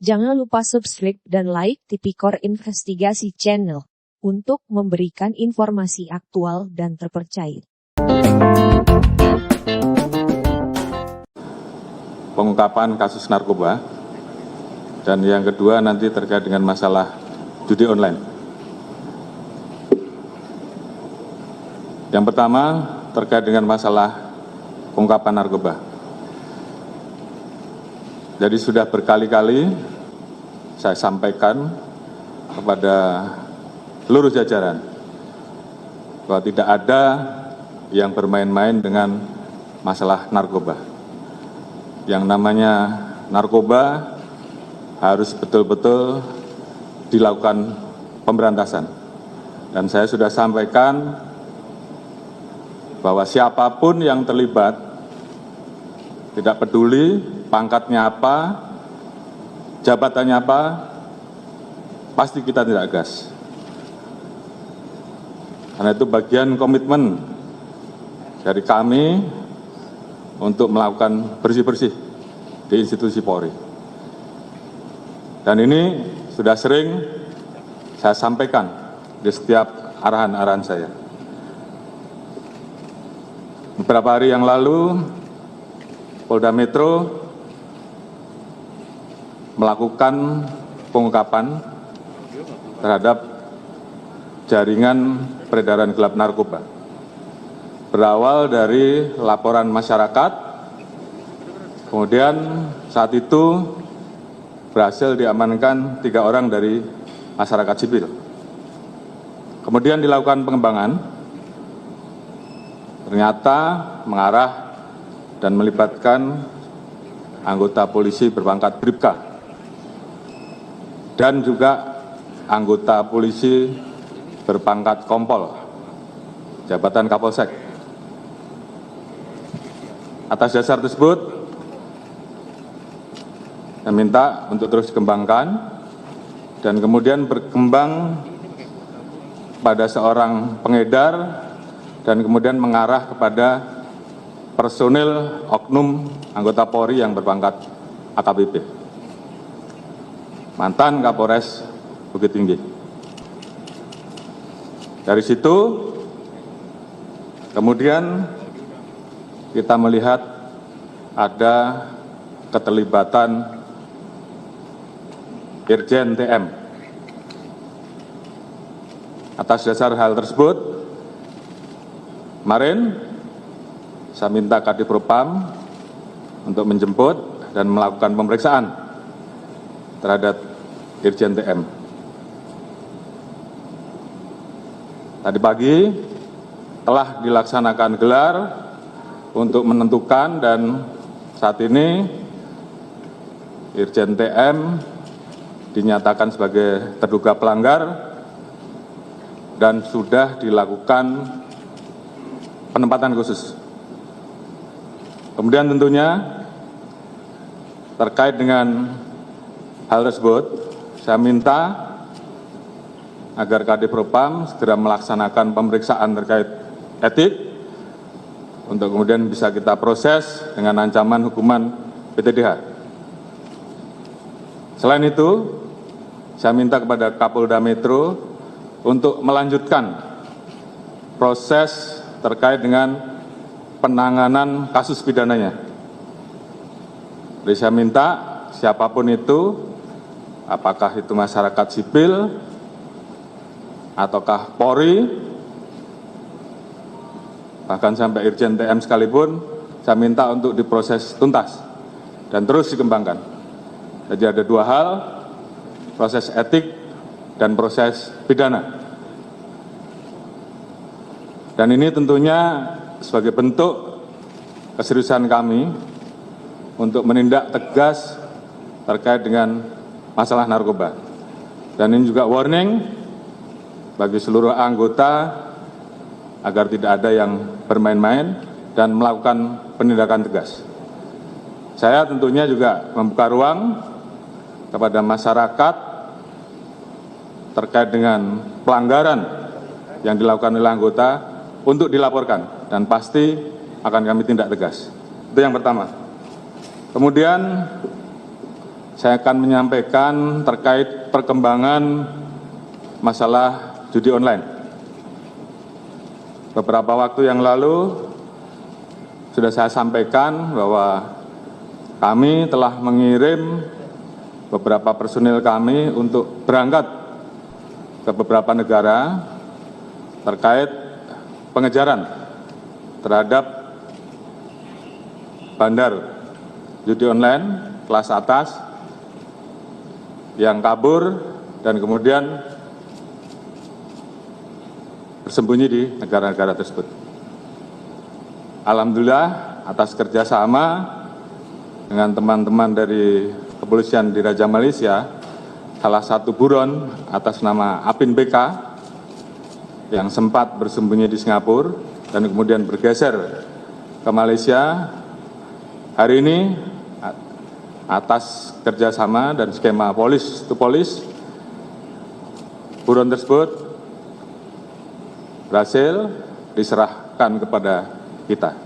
Jangan lupa subscribe dan like Tipikor Investigasi Channel untuk memberikan informasi aktual dan terpercaya. Pengungkapan kasus narkoba, dan yang kedua nanti terkait dengan masalah judi online. Yang pertama terkait dengan masalah pengungkapan narkoba. Jadi sudah berkali-kali saya sampaikan kepada seluruh jajaran bahwa tidak ada yang bermain-main dengan masalah narkoba. Yang namanya narkoba harus betul-betul dilakukan pemberantasan. Dan saya sudah sampaikan bahwa siapapun yang terlibat, tidak peduli pangkatnya apa, jabatannya apa, pasti kita tidak gas. Karena itu bagian komitmen dari kami untuk melakukan bersih-bersih di institusi Polri. Dan ini sudah sering saya sampaikan di setiap arahan-arahan saya. Beberapa hari yang lalu, Polda Metro melakukan pengungkapan terhadap jaringan peredaran gelap narkoba. Berawal dari laporan masyarakat, kemudian saat itu berhasil diamankan 3 orang dari masyarakat sipil. Kemudian dilakukan pengembangan, ternyata mengarah dan melibatkan anggota polisi berpangkat Bribka dan juga anggota polisi berpangkat Kompol, jabatan Kapolsek. Atas dasar tersebut, saya minta untuk terus dikembangkan dan kemudian berkembang pada seorang pengedar dan kemudian mengarah kepada personil oknum anggota Polri yang berpangkat AKBP, mantan Kapolres Bukit Tinggi. Dari situ kemudian kita melihat ada keterlibatan Irjen TM. Atas dasar hal tersebut, kemarin saya minta Kadipropam untuk menjemput dan melakukan pemeriksaan terhadap Irjen TM. Tadi pagi telah dilaksanakan gelar untuk menentukan, dan saat ini Irjen TM dinyatakan sebagai terduga pelanggar dan sudah dilakukan penempatan khusus. Kemudian tentunya terkait dengan hal tersebut, saya minta agar Kadipropam segera melaksanakan pemeriksaan terkait etik untuk kemudian bisa kita proses dengan ancaman hukuman PTDH. Selain itu, saya minta kepada Kapolda Metro untuk melanjutkan proses terkait dengan penanganan kasus pidananya. Jadi saya minta siapapun itu, apakah itu masyarakat sipil ataukah Polri, bahkan sampai Irjen TM sekalipun, saya minta untuk diproses tuntas dan terus dikembangkan. Jadi ada 2 hal, proses etik dan proses pidana. Dan ini tentunya sebagai bentuk keseriusan kami untuk menindak tegas terkait dengan masalah narkoba. Dan ini juga warning bagi seluruh anggota agar tidak ada yang bermain-main dan melakukan penindakan tegas. Saya tentunya juga membuka ruang kepada masyarakat terkait dengan pelanggaran yang dilakukan oleh anggota untuk dilaporkan, dan pasti akan kami tindak tegas. Itu yang pertama. Kemudian saya akan menyampaikan terkait perkembangan masalah judi online. Beberapa waktu yang lalu sudah saya sampaikan bahwa kami telah mengirim beberapa personil kami untuk berangkat ke beberapa negara terkait pengejaran terhadap bandar judi online kelas atas yang kabur dan kemudian bersembunyi di negara-negara tersebut. Alhamdulillah atas kerjasama dengan teman-teman dari kepolisian di Raja Malaysia, salah satu buron atas nama Apin BK yang sempat bersembunyi di Singapura dan kemudian bergeser ke Malaysia, hari ini atas kerjasama dan skema polis to polis, buron tersebut berhasil diserahkan kepada kita.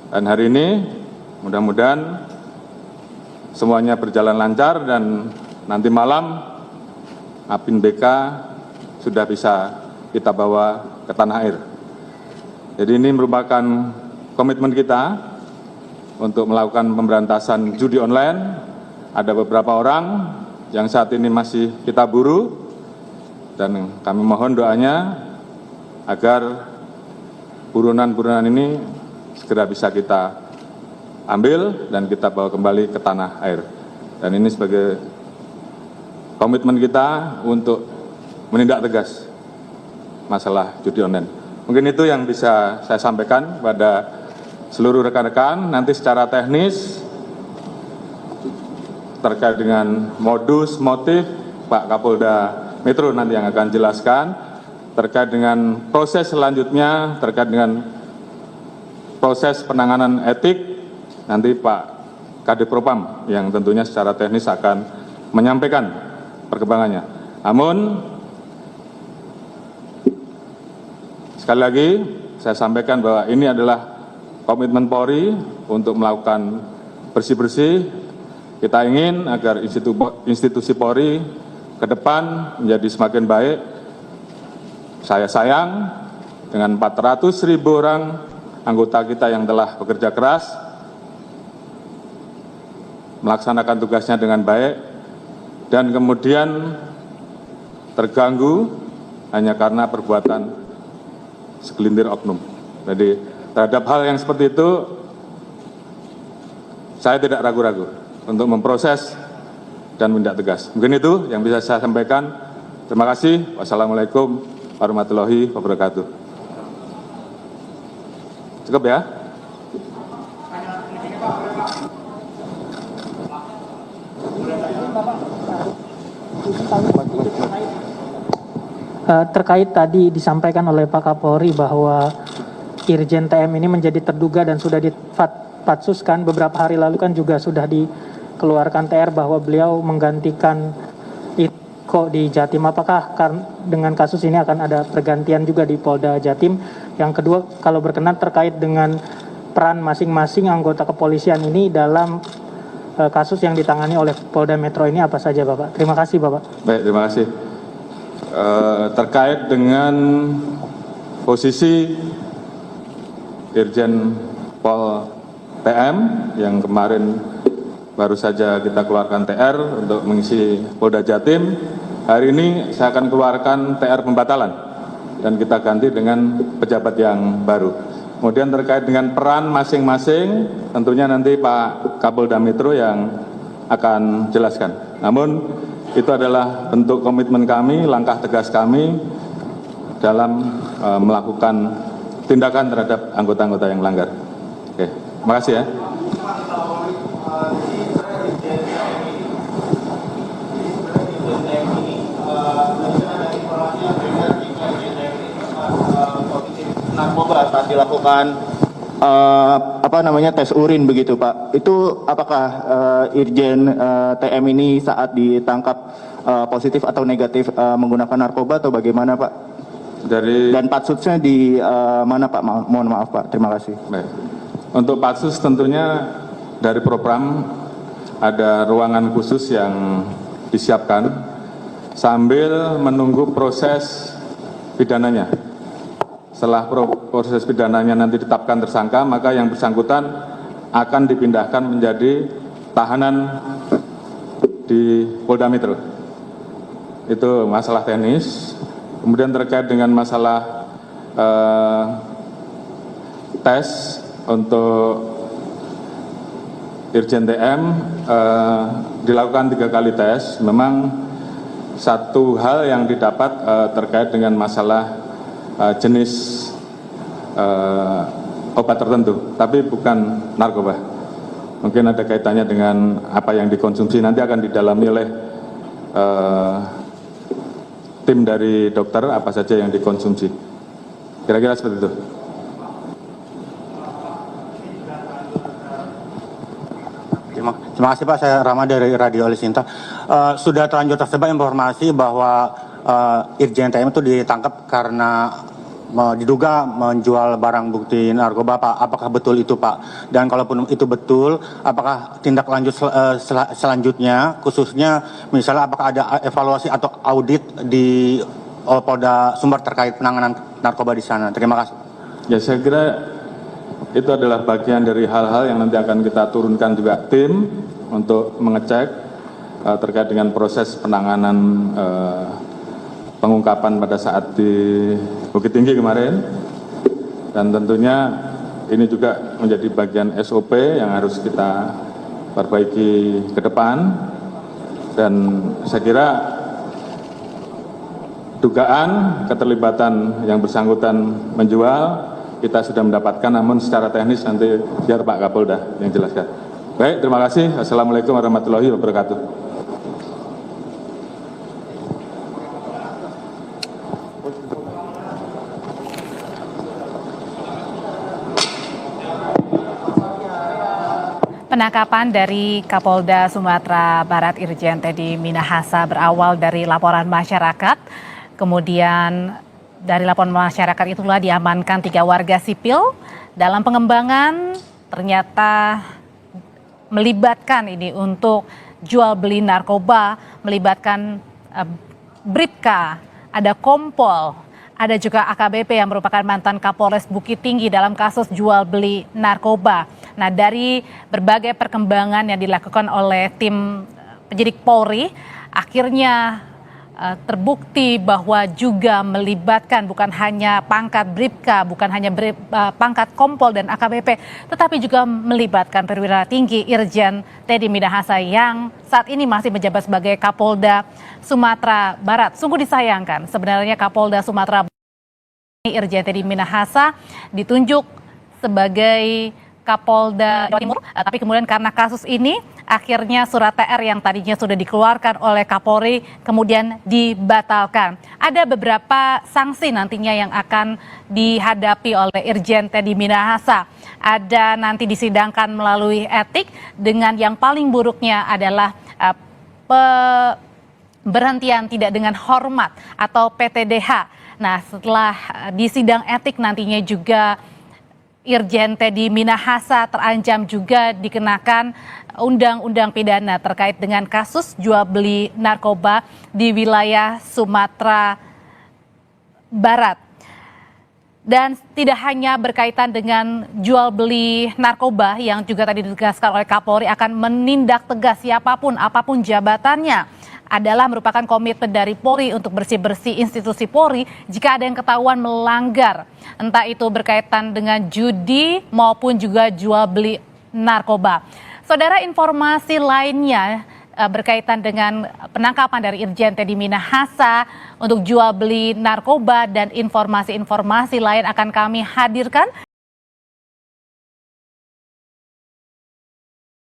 Dan hari ini mudah-mudahan semuanya berjalan lancar dan nanti malam Apin BK sudah bisa kita bawa ke tanah air. Jadi ini merupakan komitmen kita untuk melakukan pemberantasan judi online. Ada beberapa orang yang saat ini masih kita buru dan kami mohon doanya agar buronan-buronan ini segera bisa kita ambil dan kita bawa kembali ke tanah air. Dan ini sebagai komitmen kita untuk menindak tegas masalah judi online. Mungkin itu yang bisa saya sampaikan pada seluruh rekan-rekan. Nanti secara teknis terkait dengan modus, motif, Pak Kapolda Metro nanti yang akan jelaskan. Terkait dengan proses selanjutnya, terkait dengan proses penanganan etik, nanti Pak Kadif Propam yang tentunya secara teknis akan menyampaikan perkembangannya. Namun, sekali lagi saya sampaikan bahwa ini adalah komitmen Polri untuk melakukan bersih-bersih. Kita ingin agar institusi Polri ke depan menjadi semakin baik. Saya sayang dengan 400.000 orang anggota kita yang telah bekerja keras, melaksanakan tugasnya dengan baik, dan kemudian terganggu hanya karena perbuatan segelintir oknum. Jadi terhadap hal yang seperti itu, saya tidak ragu-ragu untuk memproses dan menindak tegas. Mungkin itu yang bisa saya sampaikan. Terima kasih. Wassalamualaikum warahmatullahi wabarakatuh. Cukup ya? Terkait tadi disampaikan oleh Pak Kapolri bahwa Irjen TM ini menjadi terduga dan sudah dipatsuskan. Beberapa hari lalu kan juga sudah dikeluarkan TR bahwa beliau menggantikan Iko di Jatim. Apakah dengan kasus ini akan ada pergantian juga di Polda Jatim? Yang kedua, kalau berkenan terkait dengan peran masing-masing anggota kepolisian ini dalam kasus yang ditangani oleh Polda Metro ini apa saja, Bapak? Terima kasih, Bapak. Baik, terima kasih. Terkait dengan posisi Irjen Pol TM yang kemarin baru saja kita keluarkan TR untuk mengisi Polda Jatim, hari ini saya akan keluarkan TR pembatalan dan kita ganti dengan pejabat yang baru. Kemudian terkait dengan peran masing-masing, tentunya nanti Pak Kapolda Metro yang akan jelaskan. Namun itu adalah bentuk komitmen kami, langkah tegas kami dalam melakukan tindakan terhadap anggota-anggota yang melanggar. Oke, terima kasih ya. Narkoba saat dilakukan tes urin begitu Pak, itu apakah Irjen TM ini saat ditangkap positif atau negatif menggunakan narkoba atau bagaimana Pak? Dan patsusnya di mana Pak? Mohon maaf Pak, terima kasih. Baik. Untuk patsus tentunya dari Propam ada ruangan khusus yang disiapkan sambil menunggu proses pidananya. Setelah proses pidananya nanti ditetapkan tersangka, maka yang bersangkutan akan dipindahkan menjadi tahanan di Polda Metro. Itu masalah teknis. Kemudian terkait dengan masalah tes untuk Irjen TM dilakukan 3 kali tes. Memang satu hal yang didapat terkait dengan masalah jenis obat tertentu, tapi bukan narkoba. Mungkin ada kaitannya dengan apa yang dikonsumsi, nanti akan didalami oleh tim dari dokter apa saja yang dikonsumsi. Kira-kira seperti itu. Terima kasih Pak, saya Rama dari Radio Alisinta. Sudah terlanjur tersebar informasi bahwa Irjen TM itu ditangkap karena diduga menjual barang bukti narkoba, Pak. Apakah betul itu, Pak? Dan kalaupun itu betul, apakah tindak lanjut selanjutnya, khususnya misalnya apakah ada evaluasi atau audit di Polda Sumber terkait penanganan narkoba di sana? Terima kasih. Ya, saya kira itu adalah bagian dari hal-hal yang nanti akan kita turunkan juga tim untuk mengecek terkait dengan proses penanganan pengungkapan pada saat di Bukit Tinggi kemarin, dan tentunya ini juga menjadi bagian SOP yang harus kita perbaiki ke depan. Dan saya kira dugaan keterlibatan yang bersangkutan menjual kita sudah mendapatkan, namun secara teknis nanti biar Pak Kapolda yang jelaskan. Baik, terima kasih. Assalamualaikum warahmatullahi wabarakatuh. Penangkapan dari Kapolda Sumatera Barat Irjen Teddy Minahasa berawal dari laporan masyarakat. Kemudian dari laporan masyarakat itulah diamankan 3 warga sipil. Dalam pengembangan ternyata melibatkan ini untuk jual beli narkoba, melibatkan Bribka, ada Kompol, ada juga AKBP yang merupakan mantan Kapolres Bukit Tinggi dalam kasus jual beli narkoba. Nah, dari berbagai perkembangan yang dilakukan oleh tim penyidik Polri, akhirnya terbukti bahwa juga melibatkan bukan hanya pangkat Bribka, bukan hanya pangkat Kompol dan AKBP, tetapi juga melibatkan perwira tinggi Irjen Teddy Minahasa yang saat ini masih menjabat sebagai Kapolda Sumatera Barat. Sungguh disayangkan sebenarnya Kapolda Sumatera Barat Irjen Teddy Minahasa ditunjuk sebagai Kapolda Jawa Timur, tapi kemudian karena kasus ini akhirnya surat TR yang tadinya sudah dikeluarkan oleh Kapolri kemudian dibatalkan. Ada beberapa sanksi nantinya yang akan dihadapi oleh Irjen Teddy Minahasa. Ada nanti disidangkan melalui etik, dengan yang paling buruknya adalah pemberhentian tidak dengan hormat atau PTDH. Nah, setelah di sidang etik nantinya juga Irjen Teddy Minahasa terancam juga dikenakan undang-undang pidana terkait dengan kasus jual beli narkoba di wilayah Sumatera Barat. Dan tidak hanya berkaitan dengan jual beli narkoba yang juga tadi ditegaskan oleh Kapolri akan menindak tegas siapapun, apapun jabatannya, adalah merupakan komitmen dari Polri untuk bersih-bersih institusi Polri jika ada yang ketahuan melanggar, entah itu berkaitan dengan judi maupun juga jual beli narkoba. Saudara, informasi lainnya berkaitan dengan penangkapan dari Irjen Teddy Minahasa untuk jual beli narkoba dan informasi-informasi lain akan kami hadirkan